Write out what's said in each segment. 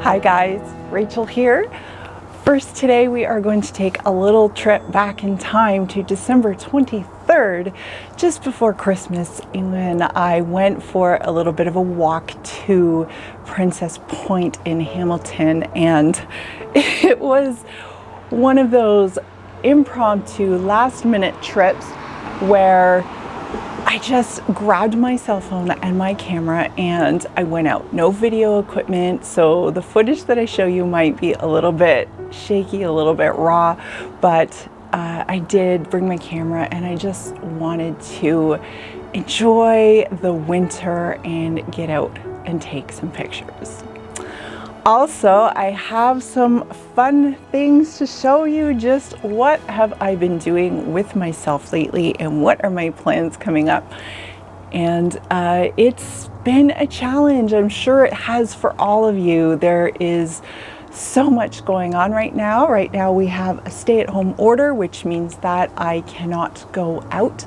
Hi guys, Rachel here. First, today we are going to take a little trip back in time to December 23rd, just before Christmas, when I went for a little bit of a walk to Princess Point in Hamilton, and it was one of those impromptu last-minute trips where I just grabbed my cell phone and my camera and I went out. No video equipment, so the footage that I show you might be a little bit shaky, a little bit raw, but I did bring my camera and I just wanted to enjoy the winter and get out and take some pictures. Also, I have some fun things to show you. Just what have I been doing with myself lately and what are my plans coming up. And it's been a challenge. I'm sure it has for all of you. There is so much going on right now. Right now we have a stay-at-home order, which means that I cannot go out.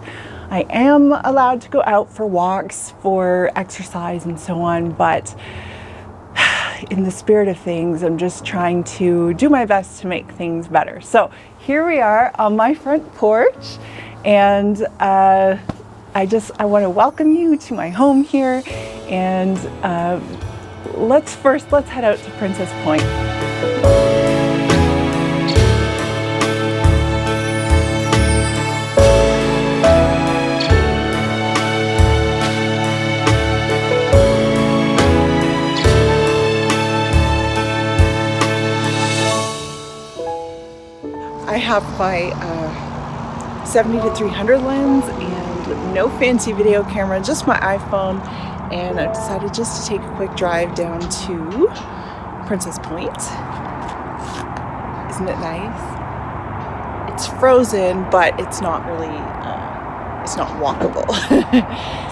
I am allowed to go out for walks, for exercise and so on, but in the spirit of things, I'm just trying to do my best to make things better. So here we are on my front porch, and I want to welcome you to my home here, and let's head out to Princess Point. I have my 70-300 lens and no fancy video camera, just my iPhone, and I've decided just to take a quick drive down to Princess Point. Isn't it nice? It's frozen, but it's not really, it's not walkable.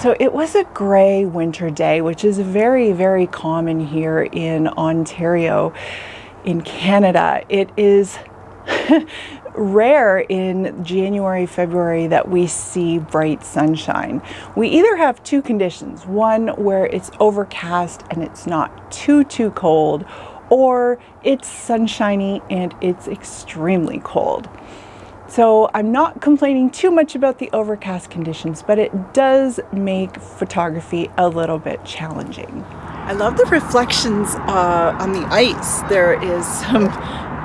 So it was a gray winter day, which is very, very common here in Ontario, in Canada. It is rare in January, February that we see bright sunshine. We either have two conditions, one where it's overcast and it's not too cold, or it's sunshiny and it's extremely cold. So I'm not complaining too much about the overcast conditions, but it does make photography a little bit challenging. I love the reflections on the ice. There is some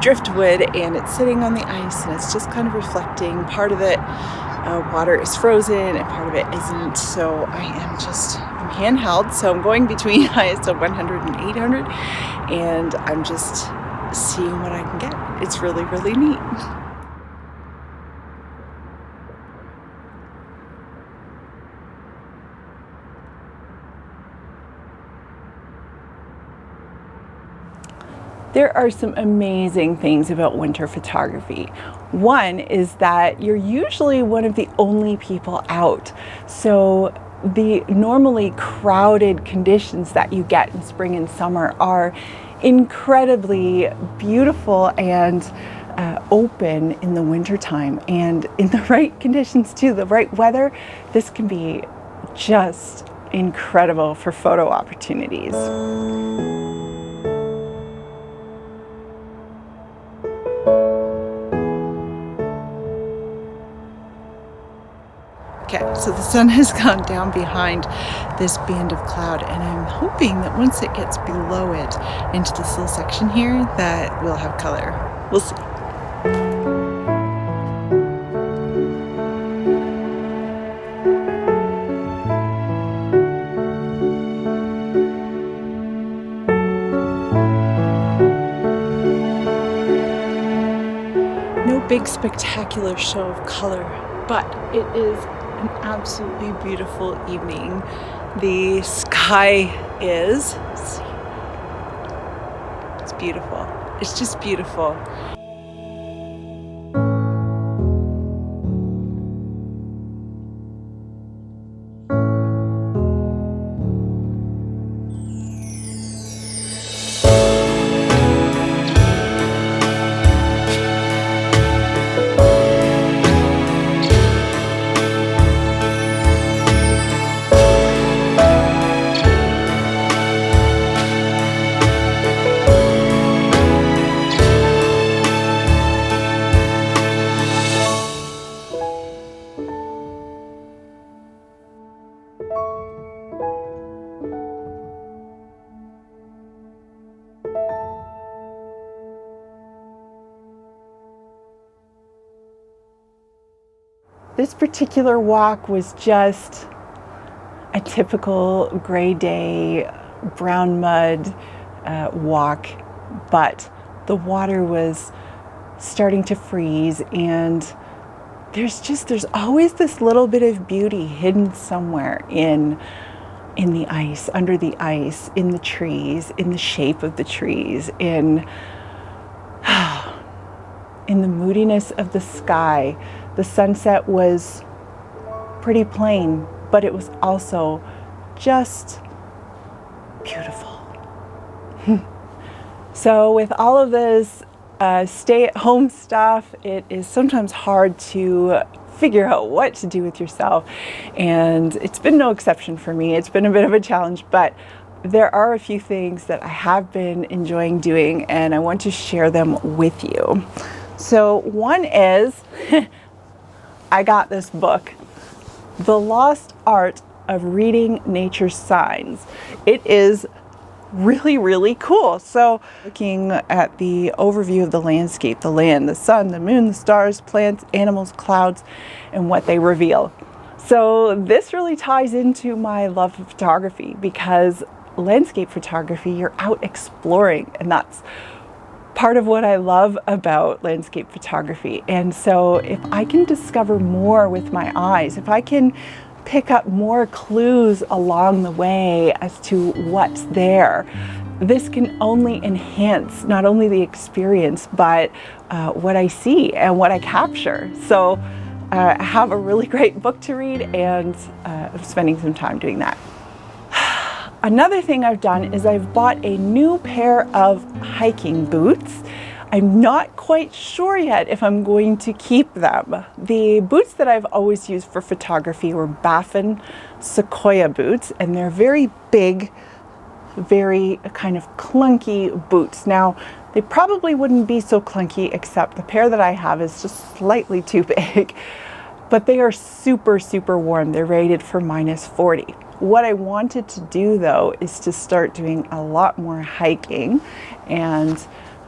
driftwood and it's sitting on the ice and it's just kind of reflecting. Part of it water is frozen and part of it isn't, so I'm handheld, so I'm going between ISO 100 and 800 and I'm just seeing what I can get. It's really, really neat. There are some amazing things about winter photography. One is that you're usually one of the only people out. So the normally crowded conditions that you get in spring and summer are incredibly beautiful and open in the wintertime. And in the right conditions too, the right weather, this can be just incredible for photo opportunities. Okay, so the sun has gone down behind this band of cloud, and I'm hoping that once it gets below it into this little section here that we'll have color. We'll see. No big spectacular show of color, but it is an absolutely beautiful evening. The sky is, let's see, it's beautiful. It's just beautiful. this particular walk was just a typical gray day, brown mud walk, but the water was starting to freeze, and there's always this little bit of beauty hidden somewhere in the ice, under the ice, in the trees, in the shape of the trees, in the moodiness of the sky. The sunset was pretty plain, but it was also just beautiful. So with all of this stay-at-home stuff, it is sometimes hard to figure out what to do with yourself, and it's been no exception for me. It's been a bit of a challenge, but there are a few things that I have been enjoying doing, and I want to share them with you. So one is, I got this book, The Lost Art of Reading Nature's Signs. It is really, really cool. So looking at the overview of the landscape, the land, the sun, the moon, the stars, plants, animals, clouds, and what they reveal. So this really ties into my love of photography, because landscape photography, you're out exploring, and that's part of what I love about landscape photography. And so if I can discover more with my eyes, if I can pick up more clues along the way as to what's there, this can only enhance not only the experience, but what I see and what I capture. So I have a really great book to read, and I'm spending some time doing that. Another thing I've done is I've bought a new pair of hiking boots. I'm not quite sure yet if I'm going to keep them. The boots that I've always used for photography were Baffin Sequoia boots, and they're very big, very kind of clunky boots. Now, they probably wouldn't be so clunky, except the pair that I have is just slightly too big, but they are super, super warm. They're rated for -40. What I wanted to do though is to start doing a lot more hiking, and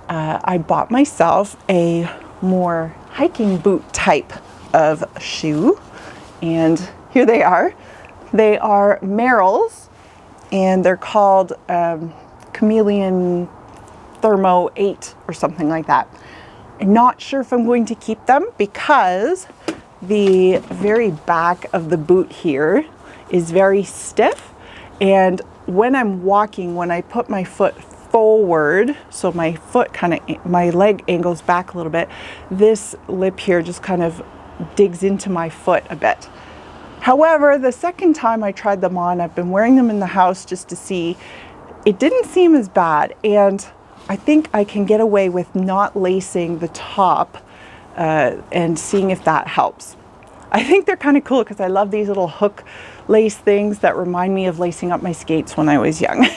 I bought myself a more hiking boot type of shoe, and here they are. They are Merrell's, and they're called Chameleon Thermo 8 or something like that. I'm not sure if I'm going to keep them, because the very back of the boot here is very stiff, and when I'm walking, when I put my foot forward, so my foot my leg angles back a little bit, this lip here just kind of digs into my foot a bit. However, the second time I tried them on, I've been wearing them in the house just to see, it didn't seem as bad, and I think I can get away with not lacing the top and seeing if that helps. I think they're kind of cool because I love these little hook lace things that remind me of lacing up my skates when I was young.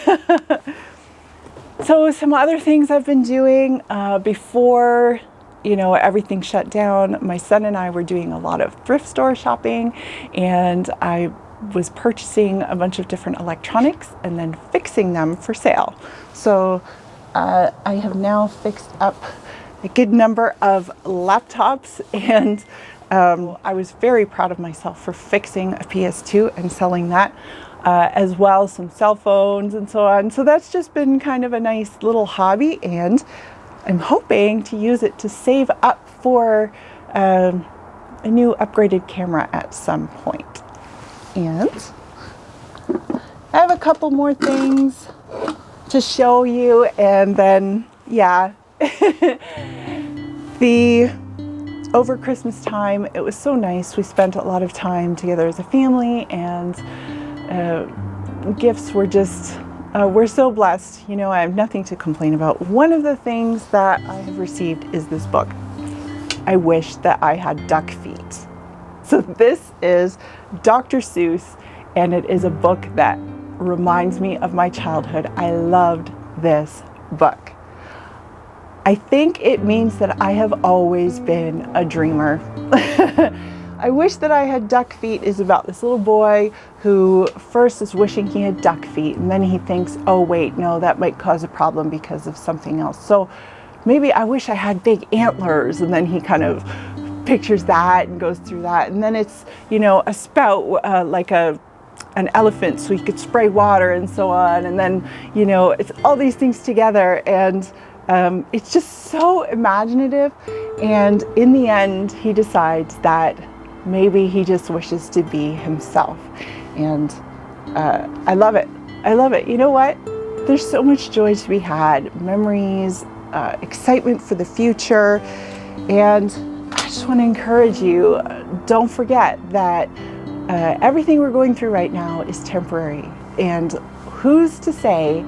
So some other things I've been doing before, you know, everything shut down, my son and I were doing a lot of thrift store shopping, and I was purchasing a bunch of different electronics and then fixing them for sale. So I have now fixed up a good number of laptops, and I was very proud of myself for fixing a PS2 and selling that, as well as some cell phones and so on. So that's just been kind of a nice little hobby, and I'm hoping to use it to save up for a new upgraded camera at some point. And I have a couple more things to show you, and then yeah. Over Christmas time, it was so nice. We spent a lot of time together as a family, and gifts were just, we're so blessed. You know, I have nothing to complain about. One of the things that I have received is this book. I wish that I had duck feet. So this is Dr. Seuss, and it is a book that reminds me of my childhood. I loved this book. I think it means that I have always been a dreamer. I wish that I had duck feet is about this little boy who first is wishing he had duck feet, and then he thinks, oh wait, no, that might cause a problem because of something else. So maybe I wish I had big antlers, and then he kind of pictures that and goes through that. And then it's, you know, a spout, like an elephant, so you could spray water and so on. And then, you know, it's all these things together, and it's just so imaginative. And in the end, he decides that maybe he just wishes to be himself. And I love it. I love it. You know what? There's so much joy to be had, memories, excitement for the future. And I just want to encourage you, don't forget that everything we're going through right now is temporary. And who's to say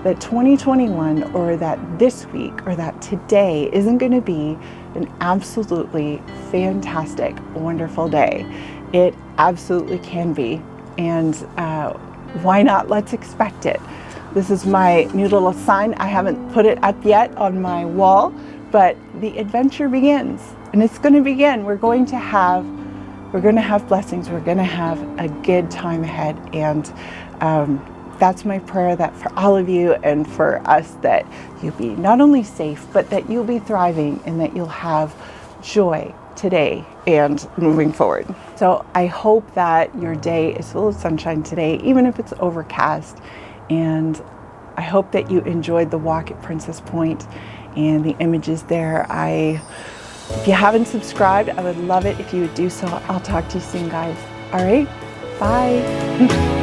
that 2021 or that this week or that today isn't going to be an absolutely fantastic, wonderful day? It absolutely can be. And why not? Let's expect it. This is my new little sign. I haven't put it up yet on my wall, but the adventure begins, and it's going to begin. We're going to have blessings. We're going to have a good time ahead. And that's my prayer, that for all of you and for us, that you'll be not only safe, but that you'll be thriving and that you'll have joy today and moving forward. So I hope that your day is full of sunshine today, even if it's overcast. And I hope that you enjoyed the walk at Princess Point and the images there. If you haven't subscribed, I would love it if you would do so. I'll talk to you soon, guys. All right, bye.